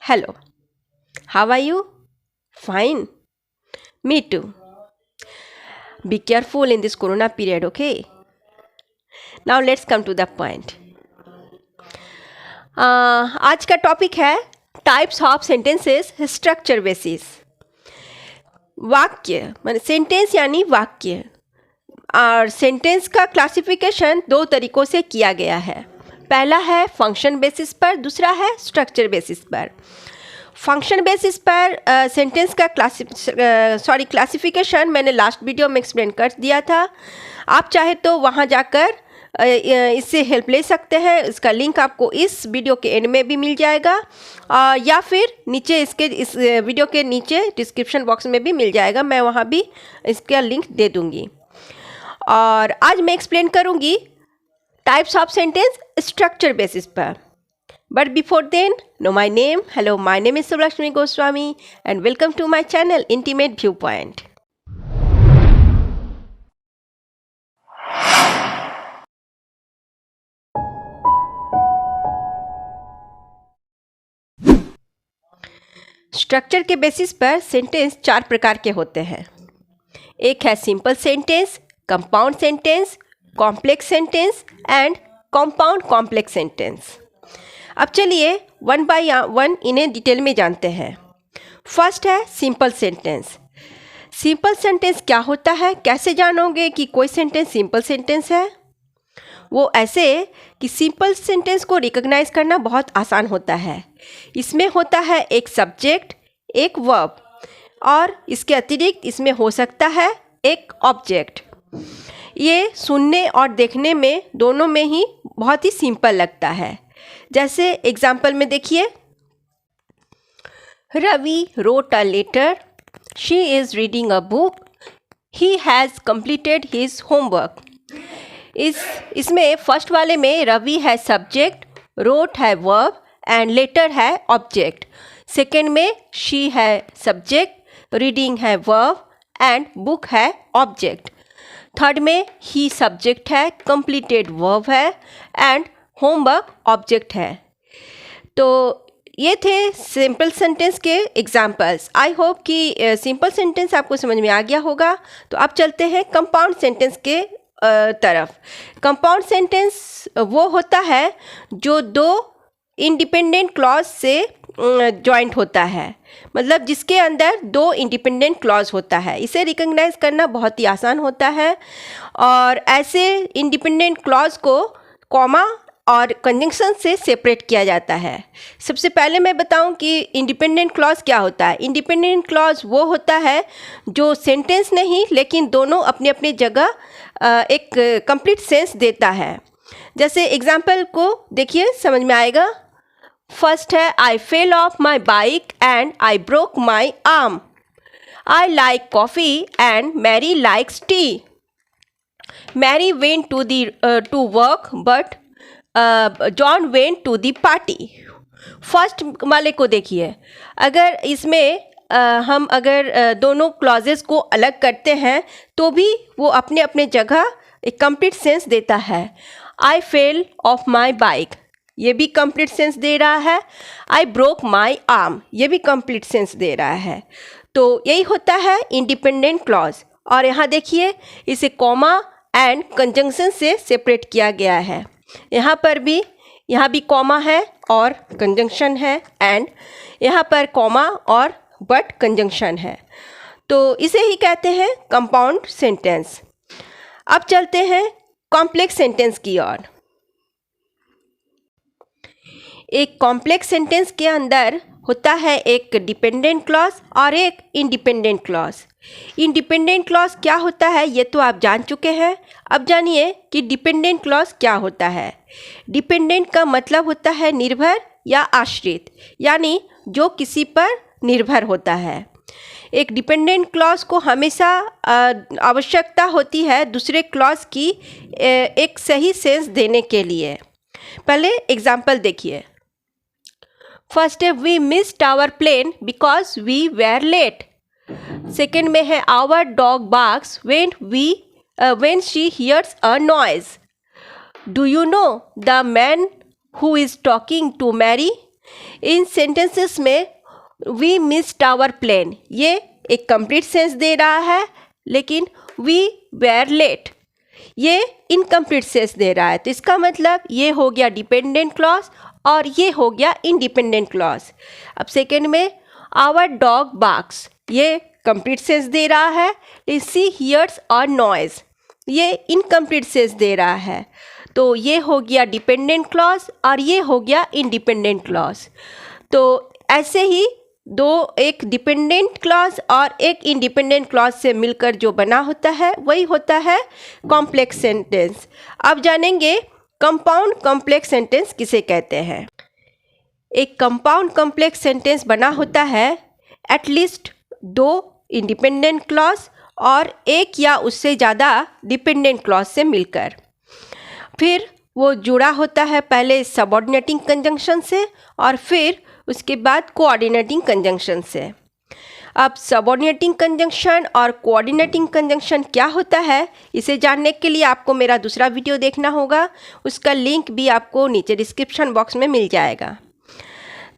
Hello, how are you? Fine. Me too. Be careful in this corona period, okay? Now let's come to the point. आज का topic है types of sentences structure basis. वाक्य माने sentence यानी वाक्य. और sentence का classification दो तरीक़ों से किया गया है. पहला है फंक्शन बेसिस पर, दूसरा है स्ट्रक्चर बेसिस पर. फंक्शन बेसिस पर सेंटेंस का क्लासिफिकेशन मैंने लास्ट वीडियो में एक्सप्लेन कर दिया था. आप चाहे तो वहाँ जाकर इससे हेल्प ले सकते हैं. इसका लिंक आपको इस वीडियो के एंड में भी मिल जाएगा या फिर नीचे इस वीडियो के नीचे डिस्क्रिप्शन बॉक्स में भी मिल जाएगा. मैं वहाँ भी इसका लिंक दे दूँगी. और आज मैं एक्सप्लेन करूँगी types of sentence structure basis पर. But before then, know my name. Hello, my name is Subhlakshmi Goswami and welcome to my channel Intimate Viewpoint. Structure के बेसिस पर सेंटेंस चार प्रकार के होते हैं. एक है simple sentence, compound sentence, complex sentence and compound complex sentence. अब चलिए वन बाय वन इन्हें डिटेल में जानते हैं. फर्स्ट है सिंपल सेंटेंस. सिंपल सेंटेंस क्या होता है, कैसे जानोगे कि कोई सेंटेंस सिंपल सेंटेंस है? वो ऐसे कि सिंपल सेंटेंस को रिकॉग्नाइज करना बहुत आसान होता है. इसमें होता है एक सब्जेक्ट, एक वर्ब और इसके अतिरिक्त इसमें हो सकता है एक ऑब्जेक्ट. ये सुनने और देखने में दोनों में ही बहुत ही सिंपल लगता है. जैसे एग्जाम्पल में देखिए, Ravi wrote a letter, she is reading a book, he has completed his homework. इसमें फर्स्ट वाले में रवि है सब्जेक्ट, रोट है वर्ब एंड लेटर है ऑब्जेक्ट. सेकेंड में शी है सब्जेक्ट, रीडिंग है वर्ब एंड बुक है ऑब्जेक्ट. थर्ड में ही सब्जेक्ट है, कंप्लीटेड वर्ब है एंड होमवर्क ऑब्जेक्ट है. तो ये थे सिंपल सेंटेंस के एग्जाम्पल्स. आई होप कि सिंपल सेंटेंस आपको समझ में आ गया होगा. तो अब चलते हैं कंपाउंड सेंटेंस के तरफ. कंपाउंड सेंटेंस वो होता है जो दो इंडिपेंडेंट क्लॉज से जॉइंट होता है, मतलब जिसके अंदर दो इंडिपेंडेंट क्लॉज होता है. इसे रिकॉग्नाइज करना बहुत ही आसान होता है. और ऐसे इंडिपेंडेंट क्लॉज को कॉमा और कंजंक्शन से सेपरेट किया जाता है. सबसे पहले मैं बताऊं कि इंडिपेंडेंट क्लॉज क्या होता है. इंडिपेंडेंट क्लॉज वो होता है जो सेंटेंस नहीं लेकिन दोनों अपनी अपनी जगह एक कंप्लीट सेंस देता है. जैसे एग्जांपल को देखिए, समझ में आएगा. फर्स्ट है I fell off my bike and I broke my arm. I like coffee and Mary likes tea. Mary went to work but John went to the party. First वाले को देखिए, अगर इसमें हम दोनों क्लॉजेस को अलग करते हैं तो भी वो अपने अपने जगह एक कंप्लीट सेंस देता है. I fell off my bike, ये भी कंप्लीट सेंस दे रहा है. आई ब्रोक माई आर्म, ये भी कंप्लीट सेंस दे रहा है. तो यही होता है इंडिपेंडेंट क्लॉज. और यहाँ देखिए, इसे कॉमा एंड कंजंक्शन से सेपरेट किया गया है. यहाँ भी कॉमा है और कंजंक्शन है एंड यहाँ पर कॉमा और बट कंजंक्शन है. तो इसे ही कहते हैं कंपाउंड सेंटेंस. अब चलते हैं कॉम्प्लेक्स सेंटेंस की ओर. एक कॉम्प्लेक्स सेंटेंस के अंदर होता है एक डिपेंडेंट क्लॉज और एक इंडिपेंडेंट क्लॉज. इंडिपेंडेंट क्लॉज क्या होता है ये तो आप जान चुके हैं. अब जानिए कि डिपेंडेंट क्लॉज क्या होता है. डिपेंडेंट का मतलब होता है निर्भर या आश्रित, यानी जो किसी पर निर्भर होता है. एक डिपेंडेंट क्लॉज को हमेशा आवश्यकता होती है दूसरे क्लॉज की एक सही सेंस देने के लिए. पहले एग्जाम्पल देखिए. फर्स्ट है we missed our plane because we were late. Second में है our dog barks when she hears a noise. Do you know the man who is talking to Mary? In sentences में we missed our plane, ये एक complete sense they रहा है, लेकिन we were late ये incomplete sense they रहा है। तो इसका मतलब ये हो गया डिपेंडेंट क्लॉज और ये हो गया इंडिपेंडेंट क्लॉज। अब सेकेंड में आवर डॉग बार्क्स, ये कंप्लीट सेंस दे रहा है, सी हियर्स और नॉइज ये इनकम्प्लीट सेंस दे रहा है। तो ये हो गया डिपेंडेंट क्लॉज और ये हो गया इंडिपेंडेंट क्लॉज। तो ऐसे ही एक डिपेंडेंट क्लॉज और एक इंडिपेंडेंट क्लॉज से मिलकर जो बना होता है वही होता है कॉम्प्लेक्स सेंटेंस। अब जानेंगे कंपाउंड कॉम्प्लेक्स सेंटेंस किसे कहते हैं। एक कंपाउंड कॉम्प्लेक्स सेंटेंस बना होता है एटलीस्ट 2 इंडिपेंडेंट क्लॉज और एक या उससे ज़्यादा डिपेंडेंट क्लॉज से मिलकर। फिर वो जुड़ा होता है पहले सबऑर्डिनेटिंग कंजंक्शन से और फिर उसके बाद कोऑर्डिनेटिंग कंजंक्शन से। अब सबऑर्डिनेटिंग कंजंक्शन और कोऑर्डिनेटिंग कंजंक्शन क्या होता है, इसे जानने के लिए आपको मेरा दूसरा वीडियो देखना होगा, उसका लिंक भी आपको नीचे डिस्क्रिप्शन बॉक्स में मिल जाएगा।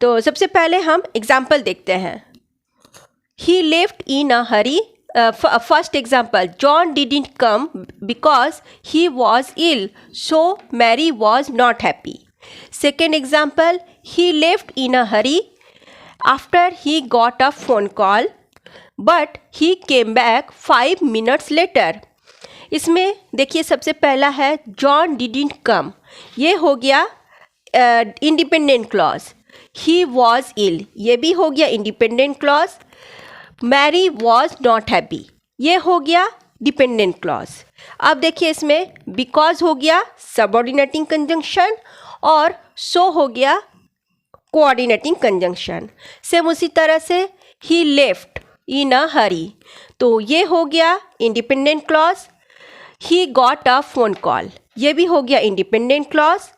तो सबसे पहले हम एग्जाम्पल देखते हैं। He left in a hurry. First example, John didn't come because he was ill, so Mary was not happy. Second example, he left in a hurry after he got a phone call, but he came back 5 minutes later. इसमें देखिए सबसे पहला है John didn't come, ये हो गया independent clause. He was ill, ये भी हो गया independent clause. Mary was not happy, ये हो गया डिपेंडेंट क्लॉज। अब देखिए इसमें because हो गया सबऑर्डिनेटिंग कंजंक्शन और सो हो गया कोऑर्डिनेटिंग कंजंक्शन। सेम उसी तरह से ही लेफ्ट इन अ हरी, तो ये हो गया independent clause. He got a phone call, ये भी हो गया इंडिपेंडेंट क्लॉज।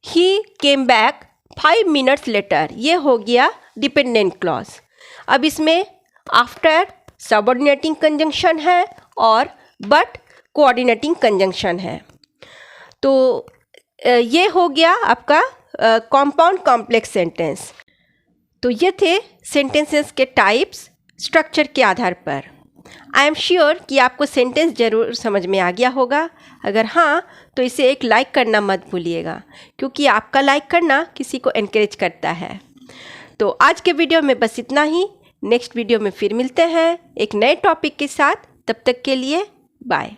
ही केम बैक 5 मिनट्स लेटर, ये हो गया डिपेंडेंट क्लॉज। अब इसमें आफ्टर सबऑर्डिनेटिंग कंजंक्शन है और बट कोऑर्डिनेटिंग कंजंक्शन है। तो ये हो गया आपका कंपाउंड कॉम्प्लेक्स सेंटेंस। तो ये थे सेंटेंसेस के टाइप्स स्ट्रक्चर के आधार पर। आई एम श्योर कि आपको सेंटेंस ज़रूर समझ में आ गया होगा। अगर हाँ तो इसे एक लाइक करना मत भूलिएगा, क्योंकि आपका लाइक करना किसी को एनकरेज करता है। तो आज के वीडियो में बस इतना ही। नेक्स्ट वीडियो में फिर मिलते हैं एक नए टॉपिक के साथ। तब तक के लिए बाय।